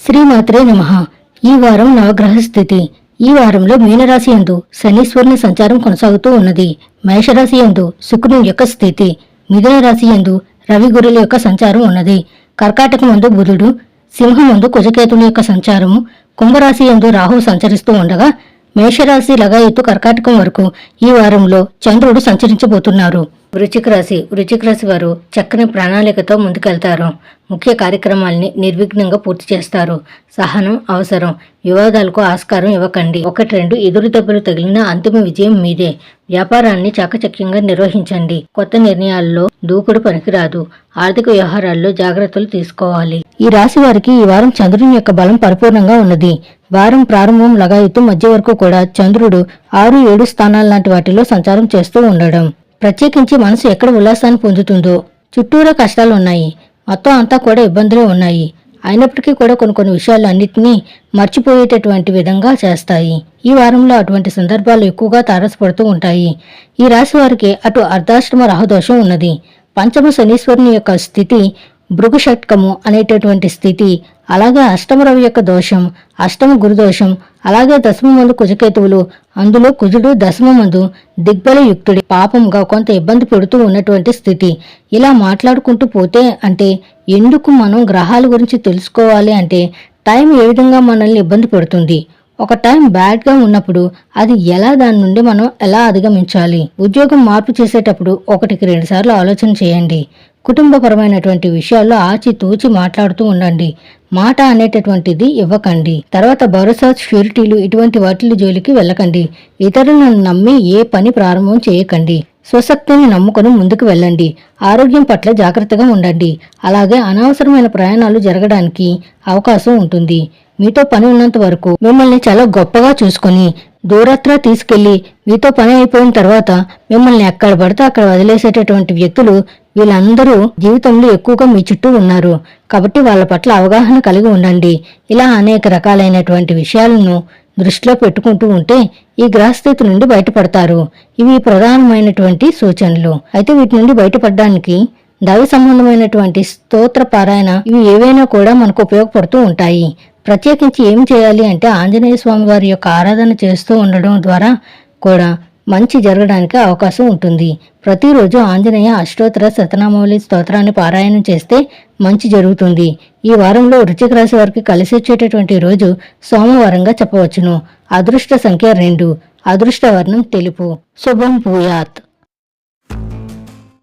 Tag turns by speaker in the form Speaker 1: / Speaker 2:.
Speaker 1: శ్రీమాత్రే నమః. ఈ వారం నవగ్రహ స్థితి. ఈ వారంలో మీనరాశి యందు శనీశ్వరుని సంచారం కొనసాగుతూ ఉన్నది. మేషరాశి యందు శుక్రుని యొక్క స్థితి. మిథున రాశి యందు రవి గురుల యొక్క సంచారం ఉన్నది. కర్కాటకం యందు బుధుడు, సింహం యందు కుజకేతుల యొక్క సంచారము, కుంభరాశి యందు రాహువు సంచరిస్తూ ఉండగా మేషరాశి లగాయత్తు కర్కాటకం వరకు ఈ వారంలో చంద్రుడు సంచరించబోతున్నారు. వృశ్చిక రాశి వారు చక్కని ప్రణాళికతో ముందుకెళ్తారు. ముఖ్య కార్యక్రమాల్ని నిర్విఘ్నంగా పూర్తి చేస్తారు. సహనం అవసరం. వివాదాలకు ఆస్కారం ఇవ్వకండి. 1-2 ఎదురు దెబ్బలు తగిలిన అంతిమ విజయం మీదే. వ్యాపారాన్ని చాకచక్యంగా నిర్వహించండి. కొత్త నిర్ణయాల్లో దూకుడు పనికిరాదు. ఆర్థిక వ్యవహారాల్లో జాగ్రత్తలు తీసుకోవాలి. ఈ రాశి వారికి ఈ వారం చంద్రుని యొక్క బలం పరిపూర్ణంగా ఉన్నది. వారం ప్రారంభం లగాయత్తు మధ్య వరకు కూడా చంద్రుడు 6-7 స్థానాల లాంటి వాటిలో సంచారం చేస్తూ ఉండడం. ప్రత్యేకించి మనసు ఎక్కడ ఉల్లాసాన్ని పొందుతుందో. చుట్టూరా కష్టాలు ఉన్నాయి. మొత్తం అంతా కూడా ఇబ్బందులే ఉన్నాయి. అయినప్పటికీ కూడా కొన్ని విషయాలు అన్నిటినీ మర్చిపోయేటటువంటి విధంగా చేస్తాయి. ఈ వారంలో అటువంటి సందర్భాలు ఎక్కువగా తారసపడుతూ ఉంటాయి. ఈ రాశి వారికి అటు అర్ధాష్టమ రాహుదోషం ఉన్నది. పంచమ శనీశ్వరుని యొక్క స్థితి, భృగు షట్కము అనేటటువంటి స్థితి, అలాగే అష్టమ రవి యొక్క దోషం, అష్టమ గురుదోషం, అలాగే దశమ మందు కుజకేతువులు, అందులో కుజుడు దశమ మందు దిగ్బలయుక్తుడి పాపంగా కొంత ఇబ్బంది పెడుతూ ఉన్నటువంటి స్థితి. ఇలా మాట్లాడుకుంటూ పోతే అంటే ఎందుకు మనం గ్రహాల గురించి తెలుసుకోవాలి అంటే టైం ఏ విధంగా మనల్ని ఇబ్బంది పెడుతుంది, ఒక టైం బ్యాడ్గా ఉన్నప్పుడు అది దాని నుండి మనం ఎలా అధిగమించాలి. ఉద్యోగం మార్పు చేసేటప్పుడు 1-2 సార్లు ఆలోచన చేయండి. కుటుంబపరమైనటువంటి విషయాల్లో ఆచితూచి మాట్లాడుతూ ఉండండి. మాట అనేటటువంటిది ఇవ్వకండి. తర్వాత భరోసా, ష్యూరిటీలు ఇటువంటి వాటి జోలికి వెళ్ళకండి. ఇతరులను నమ్మి ఏ పని ప్రారంభం చేయకండి. స్వశక్తిని నమ్ముకొని ముందుకు వెళ్ళండి. ఆరోగ్యం పట్ల జాగ్రత్తగా ఉండండి. అలాగే అనవసరమైన ప్రయాణాలు జరగడానికి అవకాశం ఉంటుంది. మీతో పని ఉన్నంత వరకు మిమ్మల్ని చాలా గొప్పగా చూసుకొని దూరత్రా తీసుకెళ్లి మీతో పని అయిపోయిన తర్వాత మిమ్మల్ని ఎక్కడ పడితే అక్కడ వదిలేసేటటువంటి వ్యక్తులు వీళ్ళందరూ జీవితంలో ఎక్కువగా మీ చుట్టూ ఉన్నారు. కాబట్టి వాళ్ళ పట్ల అవగాహన కలిగి ఉండండి. ఇలా అనేక రకాలైనటువంటి విషయాలను దృష్టిలో పెట్టుకుంటూ ఉంటే ఈ గ్రహస్థితి నుండి బయటపడతారు. ఇవి ప్రధానమైనటువంటి సూచనలు. అయితే వీటి నుండి బయటపడడానికి దైవ సంబంధమైనటువంటి స్తోత్ర పారాయణ ఇవి ఏవైనా కూడా మనకు ఉపయోగపడుతూ ఉంటాయి. ప్రత్యేకించి ఏం చేయాలి అంటే ఆంజనేయ స్వామి వారి యొక్క ఆరాధన చేస్తూ ఉండడం ద్వారా కూడా మంచి జరగడానికి అవకాశం ఉంటుంది. ప్రతిరోజు ఆంజనేయ అష్టోత్తర శతనామావళి స్తోత్రాన్ని పారాయణం చేస్తే మంచి జరుగుతుంది. ఈ వారంలో వృశ్చిక రాశి వారికి కలిసి వచ్చేటటువంటి రోజు సోమవారంగా చెప్పవచ్చును. అదృష్ట సంఖ్య 2, అదృష్ట వర్ణం తెలుపు. శుభం భూయాత్.